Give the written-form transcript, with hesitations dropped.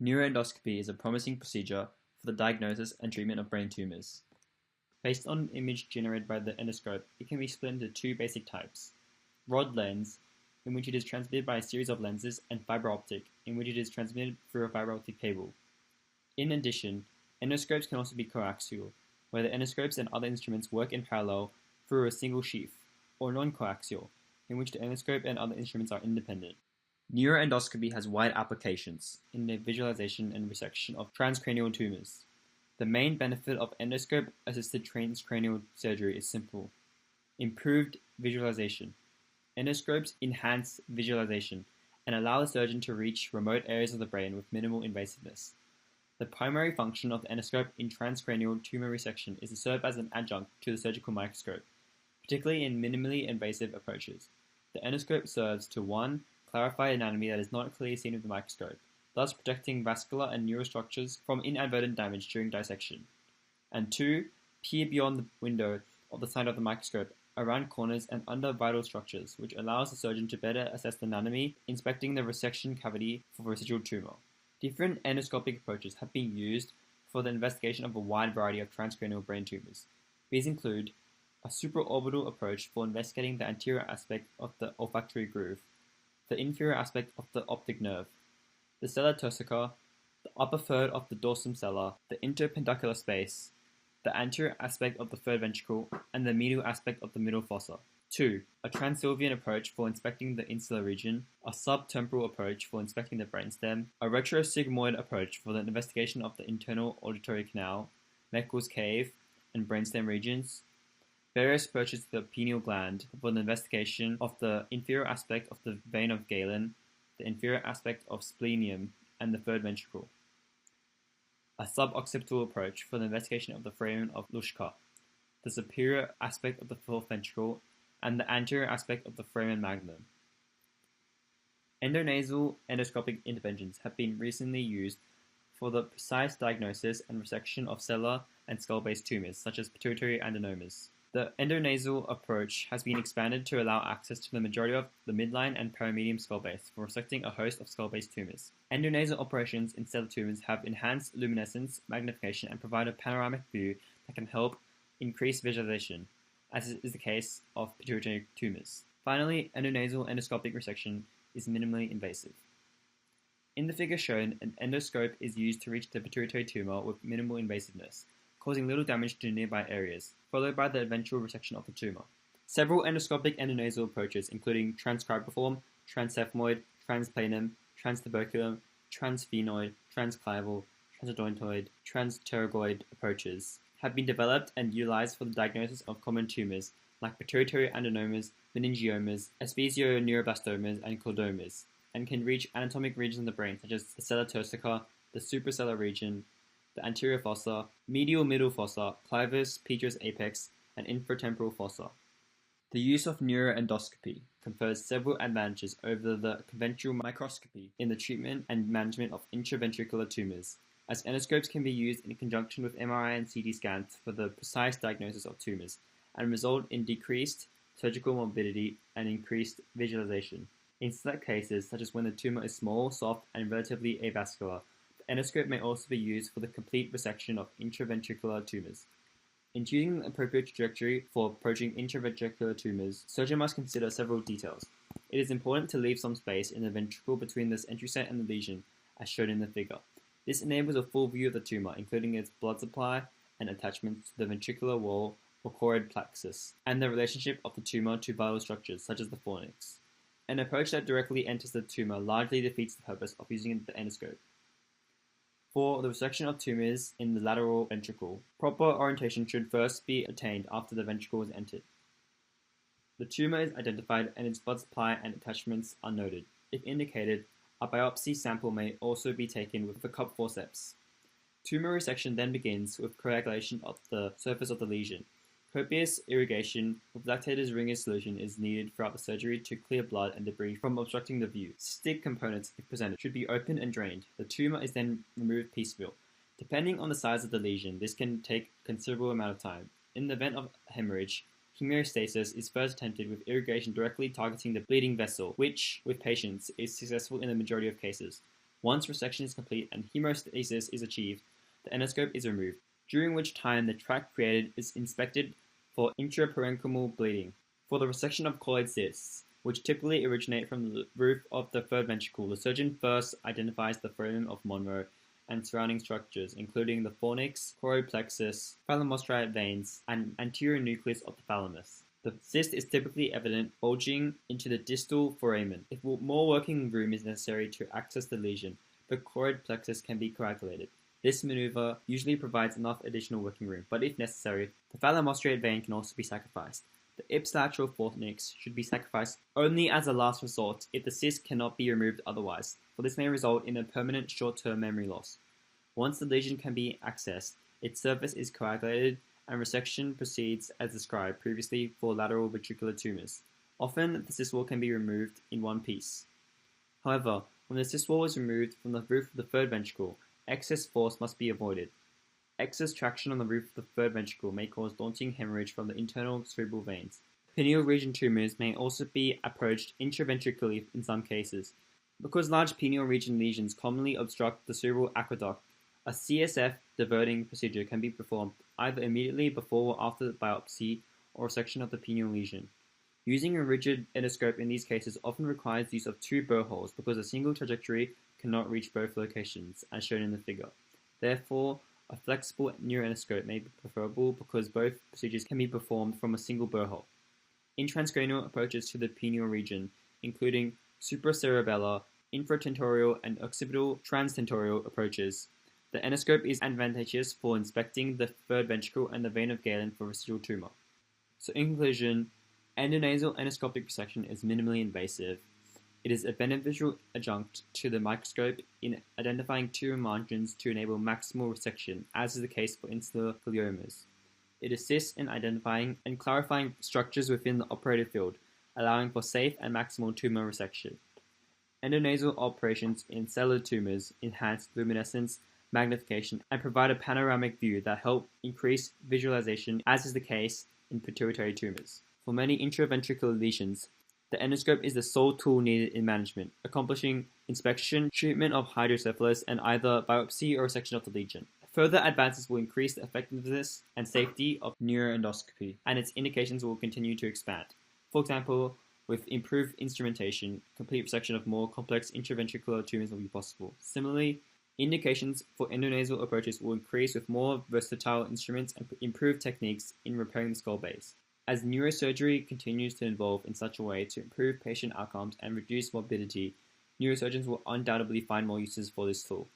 Neuroendoscopy is a promising procedure for the diagnosis and treatment of brain tumors. Based on an image generated by the endoscope, it can be split into two basic types: rod lens, in which it is transmitted by a series of lenses, and fiber optic, in which it is transmitted through a fiber optic cable. In addition, endoscopes can also be coaxial, where the endoscopes and other instruments work in parallel through a single sheath, or non-coaxial, in which the endoscope and other instruments are independent. Neuroendoscopy has wide applications in the visualization and resection of transcranial tumors. The main benefit of endoscope-assisted transcranial surgery is simple: improved visualization. Endoscopes enhance visualization and allow the surgeon to reach remote areas of the brain with minimal invasiveness. The primary function of the endoscope in transcranial tumor resection is to serve as an adjunct to the surgical microscope, particularly in minimally invasive approaches. The endoscope serves to 1. Clarify anatomy that is not clearly seen with the microscope, thus protecting vascular and neural structures from inadvertent damage during dissection, and 2. Peer beyond the window of the side of the microscope, around corners and under vital structures, which allows the surgeon to better assess the anatomy, inspecting the resection cavity for residual tumor. Different endoscopic approaches have been used for the investigation of a wide variety of transcranial brain tumors. These include a supraorbital approach for investigating the anterior aspect of the olfactory groove, the inferior aspect of the optic nerve, the sella turcica, the upper third of the dorsum sella, the interpendicular space, the anterior aspect of the third ventricle, and the medial aspect of the middle fossa. 2. A transylvian approach for inspecting the insular region, a subtemporal approach for inspecting the brainstem, a retrosigmoid approach for the investigation of the internal auditory canal, Meckel's cave, and brainstem regions, various approaches to the pineal gland for the investigation of the inferior aspect of the vein of Galen, the inferior aspect of splenium, and the third ventricle. A suboccipital approach for the investigation of the foramen of Luschka, the superior aspect of the fourth ventricle, and the anterior aspect of the foramen magnum. Endonasal endoscopic interventions have been recently used for the precise diagnosis and resection of sellar and skull-based tumors, such as pituitary adenomas. The endonasal approach has been expanded to allow access to the majority of the midline and perimedium skull base for resecting a host of skull-based tumors. Endonasal operations in stellar tumors have enhanced luminescence, magnification, and provide a panoramic view that can help increase visualization, as is the case of pituitary tumors. Finally, endonasal endoscopic resection is minimally invasive. In the figure shown, an endoscope is used to reach the pituitary tumor with minimal invasiveness, causing little damage to nearby areas, followed by the eventual resection of the tumor. Several endoscopic endonasal approaches, including transcribiform, transsephmoid, transplanum, transtuberculum, transsphenoid, transclival, transodontoid, transpterygoid approaches, have been developed and utilized for the diagnosis of common tumors like pituitary adenomas, meningiomas, esthesioneuroblastoma, and chordomas, and can reach anatomic regions of the brain such as the sella turcica, the suprasellar region, the anterior fossa, medial middle fossa, clivus, petrous apex, and infratemporal fossa. The use of neuroendoscopy confers several advantages over the conventional microscopy in the treatment and management of intraventricular tumors, as endoscopes can be used in conjunction with MRI and CT scans for the precise diagnosis of tumors, and result in decreased surgical morbidity and increased visualization. In select cases, such as when the tumor is small, soft, and relatively avascular, the endoscope may also be used for the complete resection of intraventricular tumors. In choosing the appropriate trajectory for approaching intraventricular tumors, surgeon must consider several details. It is important to leave some space in the ventricle between this entry site and the lesion, as shown in the figure. This enables a full view of the tumor, including its blood supply and attachments to the ventricular wall or choroid plexus, and the relationship of the tumor to vital structures, such as the fornix. An approach that directly enters the tumor largely defeats the purpose of using the endoscope. For the resection of tumors in the lateral ventricle, proper orientation should first be attained after the ventricle is entered. The tumor is identified and its blood supply and attachments are noted. If indicated, a biopsy sample may also be taken with a cup forceps. Tumor resection then begins with coagulation of the surface of the lesion. Copious irrigation with lactated Ringer's solution is needed throughout the surgery to clear blood and debris from obstructing the view. Cystic components, if presented, should be opened and drained. The tumor is then removed piecemeal. Depending on the size of the lesion, this can take a considerable amount of time. In the event of hemorrhage, hemostasis is first attempted with irrigation directly targeting the bleeding vessel, which, with patience, is successful in the majority of cases. Once resection is complete and hemostasis is achieved, the endoscope is removed, during which time the tract created is inspected for intraparenchymal bleeding. For the resection of colloid cysts, which typically originate from the roof of the third ventricle, the surgeon first identifies the foramen of Monro and surrounding structures, including the fornix, choroid plexus, thalamostriate veins, and anterior nucleus of the thalamus. The cyst is typically evident, bulging into the distal foramen. If more working room is necessary to access the lesion, the choroid plexus can be coagulated. This maneuver usually provides enough additional working room, but if necessary, the thalamostriate vein can also be sacrificed. The ipsilateral fornix should be sacrificed only as a last resort if the cyst cannot be removed otherwise, for this may result in a permanent short-term memory loss. Once the lesion can be accessed, its surface is coagulated and resection proceeds as described previously for lateral ventricular tumors. Often, the cyst wall can be removed in one piece. However, when the cyst wall is removed from the roof of the third ventricle, excess force must be avoided. Excess traction on the roof of the third ventricle may cause daunting hemorrhage from the internal cerebral veins. Pineal region tumors may also be approached intraventricularly in some cases. Because large pineal region lesions commonly obstruct the cerebral aqueduct, a CSF diverting procedure can be performed either immediately before or after biopsy or resection of the pineal lesion. Using a rigid endoscope in these cases often requires the use of two burr holes because a single trajectory cannot reach both locations, as shown in the figure. Therefore, a flexible neuroendoscope may be preferable because both procedures can be performed from a single burr hole. Intranscranial approaches to the pineal region, including supracerebellar, infratentorial, and occipital transtentorial approaches. The endoscope is advantageous for inspecting the third ventricle and the vein of Galen for residual tumor. So in conclusion, endonasal endoscopic resection is minimally invasive. It is a beneficial adjunct to the microscope in identifying tumor margins to enable maximal resection, as is the case for insular gliomas. It assists in identifying and clarifying structures within the operative field, allowing for safe and maximal tumor resection. Endonasal operations in cellular tumors enhance luminescence, magnification, and provide a panoramic view that help increase visualization, as is the case in pituitary tumors. For many intraventricular lesions, the endoscope is the sole tool needed in management, accomplishing inspection, treatment of hydrocephalus, and either biopsy or resection of the lesion. Further advances will increase the effectiveness and safety of neuroendoscopy, and its indications will continue to expand. For example, with improved instrumentation, complete resection of more complex intraventricular tumors will be possible. Similarly, indications for endonasal approaches will increase with more versatile instruments and improved techniques in repairing the skull base. As neurosurgery continues to evolve in such a way to improve patient outcomes and reduce morbidity, neurosurgeons will undoubtedly find more uses for this tool.